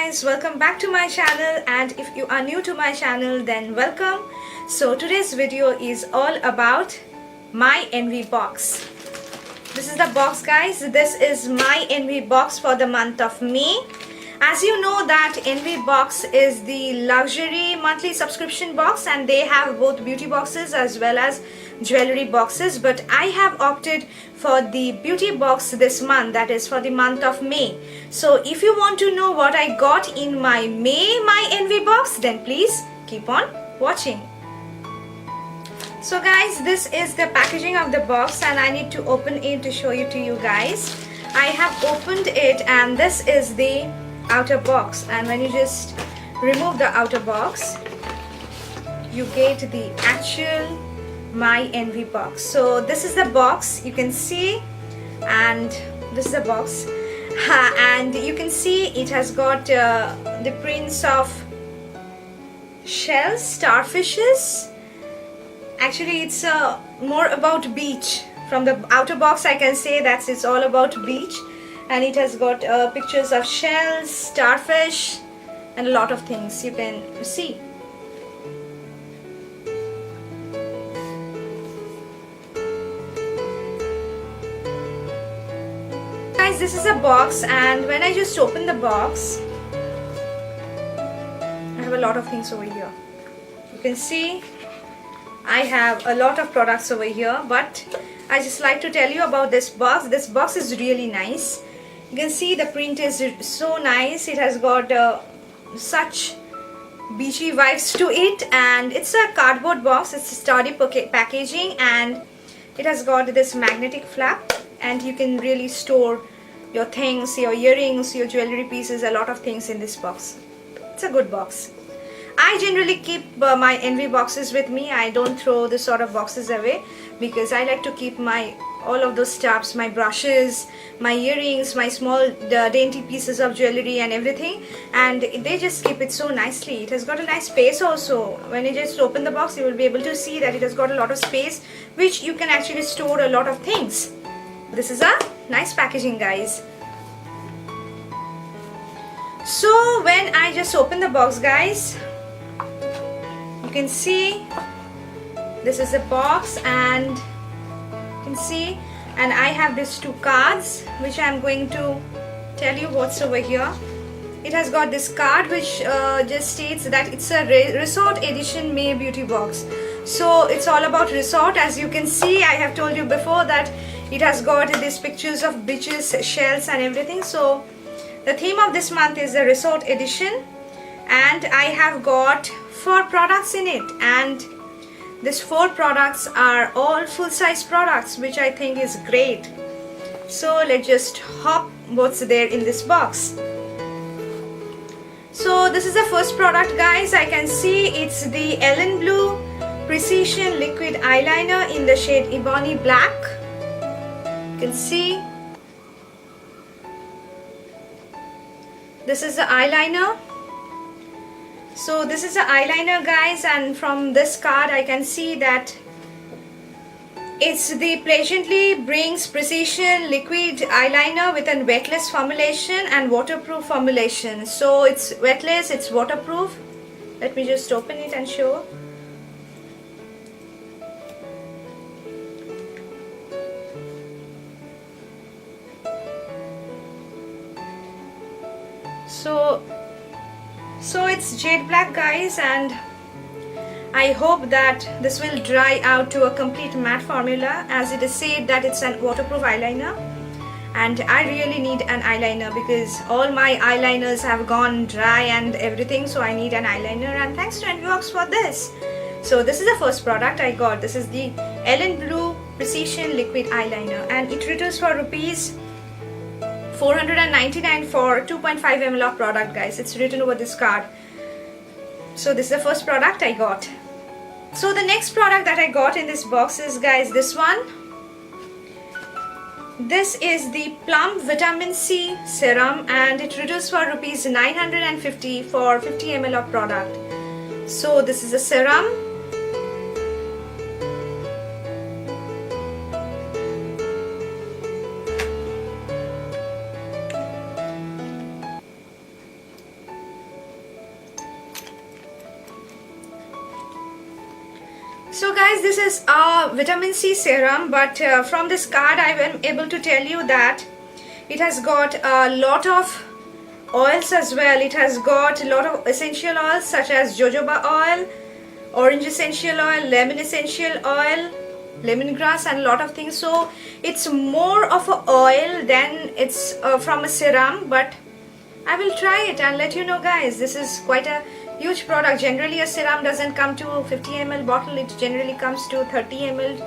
guys, welcome back to my channel, and if you are new to my channel then welcome. So today's video is all about my envy box. This is the box, guys. This is my envy box for the month of May. As you know that envy box is the luxury monthly subscription box, and they have both beauty boxes as well as jewelry boxes, but I have opted for the beauty box this month, that is for the month of May. So if you want to know what I got in my May my envy box, then please keep on watching. So guys, this is the packaging of the box and I need to open it to show you to you guys. I have opened it and this is the outer box, and when you just remove the outer box you get the actual my envy box. So this is the box, you can see, and this is the box, and you can see it has got the prints of shells, starfishes. Actually it's more about beach. From the outer box I can say that it's all about beach, and it has got pictures of shells, starfish and a lot of things you can see. Guys, this is a box, and when I just open the box I have a lot of things over here. You can see I have a lot of products over here, but I just like to tell you about this box. This box is really nice. You can see the print is so nice. It has got such beachy vibes to it, and it's a cardboard box. It's a sturdy packaging, and it has got this magnetic flap, and you can really store your things, your earrings, your jewelry pieces, a lot of things in this box. It's a good box. I generally keep my envy boxes with me. I don't throw this sort of boxes away because I like to keep my all of those stuffs, my brushes, my earrings, my small dainty pieces of jewelry and everything, and they just keep it so nicely. It has got a nice space also. When you just open the box you will be able to see that it has got a lot of space which you can actually store a lot of things. This is a nice packaging, guys. So when I just open the box, guys, you can see this is a box, and you can see, and I have these two cards which I am going to tell you what's over here. It has got this card which just states that it's a resort edition May beauty box. So it's all about resort. As you can see, I have told you before that it has got these pictures of beaches, shells and everything. So the theme of this month is the resort edition, and I have got 4 products in it, and these 4 products are all full-size products, which I think is great. So let's just hop what's there in this box. So this is the first product, guys. I can see it's the Ellen Blue Precision Liquid Eyeliner in the shade Ebony Black. You can see this is the eyeliner. So this is the eyeliner, guys, and from this card I can see that it's the Pleasantly Brings Precision Liquid Eyeliner with a wetless formulation and waterproof formulation. So it's wetless, it's waterproof. Let me just open it and show. So it's jade black, guys, and I hope that this will dry out to a complete matte formula, as it is said that it's a waterproof eyeliner, and I really need an eyeliner because all my eyeliners have gone dry and everything, so I need an eyeliner, and thanks to NYKAA for this. So this is the first product I got. This is the Ellen Blue Precision Liquid Eyeliner, and it retails for rupees 499 for 2.5 ml of product, guys. It's written over this card. So this is the first product I got. So the next product that I got in this box is, guys, this one. This is the Plum Vitamin C Serum, and it retails for rupees 950 for 50 ml of product. So this is a serum. So guys, this is a vitamin C serum, but from this card I am able to tell you that it has got a lot of oils as well. It has got a lot of essential oils such as jojoba oil, orange essential oil, lemon essential oil, lemongrass, and a lot of things. So it's more of a oil than it's from a serum, but I will try it and let you know, guys. This is quite a huge product. Generally a serum doesn't come to 50 ml bottle. It generally comes to 30 ml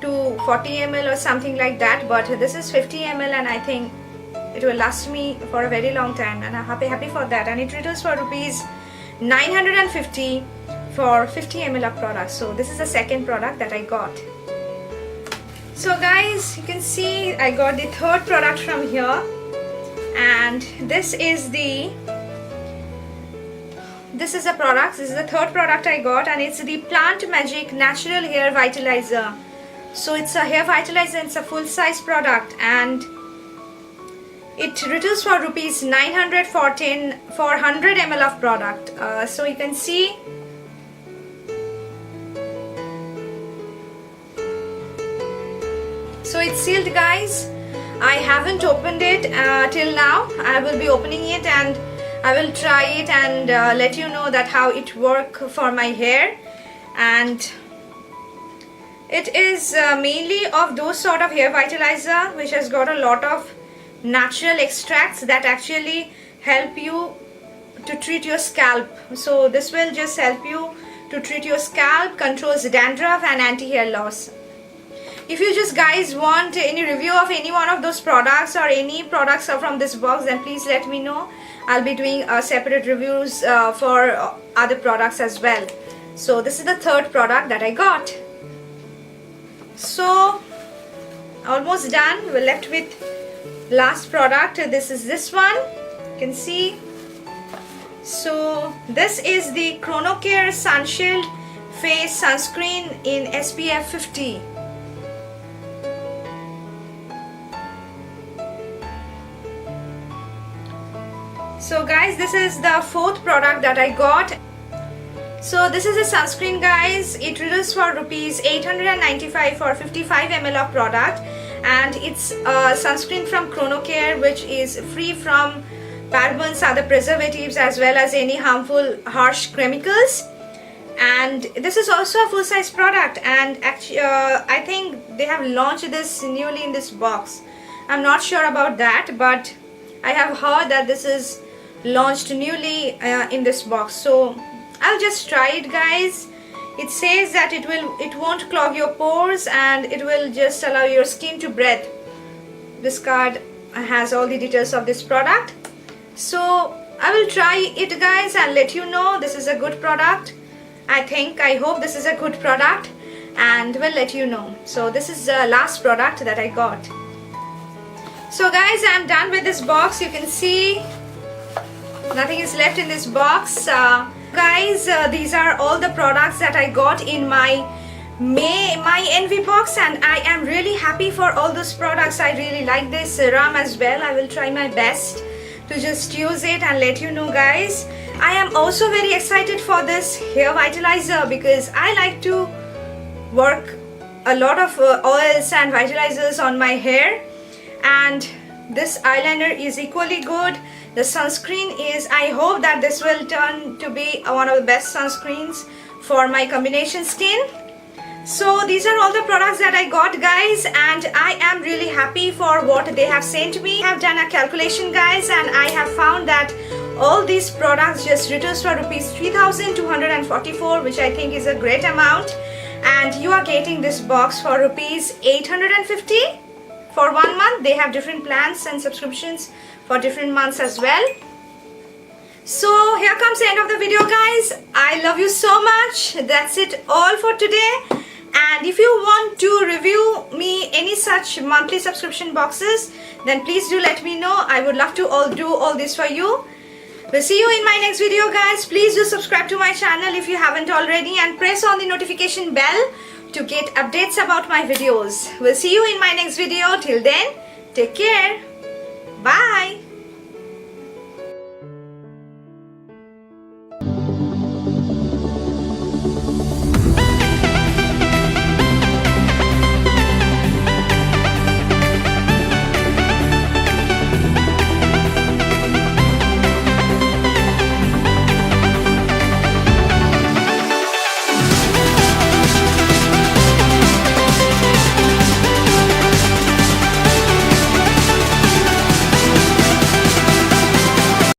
to 40 ml or something like that, but this is 50 ml and I think it will last me for a very long time, and I'm happy for that. And it retails for rupees 950 for 50 ml of product. So this is the second product that I got. So guys, you can see I got the third product from here, and this is the product. This is the third product I got, and it's the Plant Magic Natural Hair Vitalizer. So it's a hair vitalizer. It's a full-size product, and it retails for rupees 914 for 100 ml of product. So you can see so it's sealed, guys. I haven't opened it till now. I will be opening it and I will try it and let you know that how it works for my hair. And it is mainly of those sort of hair vitalizer which has got a lot of natural extracts that actually help you to treat your scalp. So this will just help you to treat your scalp, controls dandruff and anti-hair loss. If you just guys want any review of any one of those products or any products from this box, then please let me know. I'll be doing separate reviews for other products as well. So this is the third product that I got. So almost done. We're left with last product. This is this one. You can see. So this is the ChronoCare Sunshield Face Sunscreen in SPF 50. So guys, this is the fourth product that I got. So this is a sunscreen, guys. It retails for rupees 895 for 55 ml of product, and it's a sunscreen from ChronoCare which is free from parabens, other preservatives, as well as any harmful harsh chemicals. And this is also a full-size product, and actually I think they have launched this newly in this box. I'm not sure about that, but I have heard that this is launched newly in this box. So I'll just try it, guys. It says that it won't clog your pores and it will just allow your skin to breathe. This card has all the details of this product. So I will try it, guys, and let you know. This is a good product. I hope this is a good product, and will let you know. So this is the last product that I got. So guys, I'm done with this box. You can see nothing is left in this box. Guys, these are all the products that I got in my NV box, and I am really happy for all those products. I really like this serum as well. I will try my best to just use it and let you know, guys. I am also very excited for this hair vitalizer because I like to work a lot of oils and vitalizers on my hair, and this eyeliner is equally good. The sunscreen is, I hope that this will turn to be one of the best sunscreens for my combination skin. So these are all the products that I got, guys, and I am really happy for what they have sent me. I have done a calculation, guys, and I have found that all these products just retails for rupees 3,244, which I think is a great amount, and you are getting this box for rupees 850 for 1 month. They have different plans and subscriptions for different months as well. So here comes the end of the video, guys. I love you so much. That's it all for today. And if you want to review me any such monthly subscription boxes, then please do let me know. I would love to do all this for you. We'll see you in my next video, guys. Please do subscribe to my channel if you haven't already, and press on the notification bell to get updates about my videos. We'll see you in my next video. Till then, take care. Bye.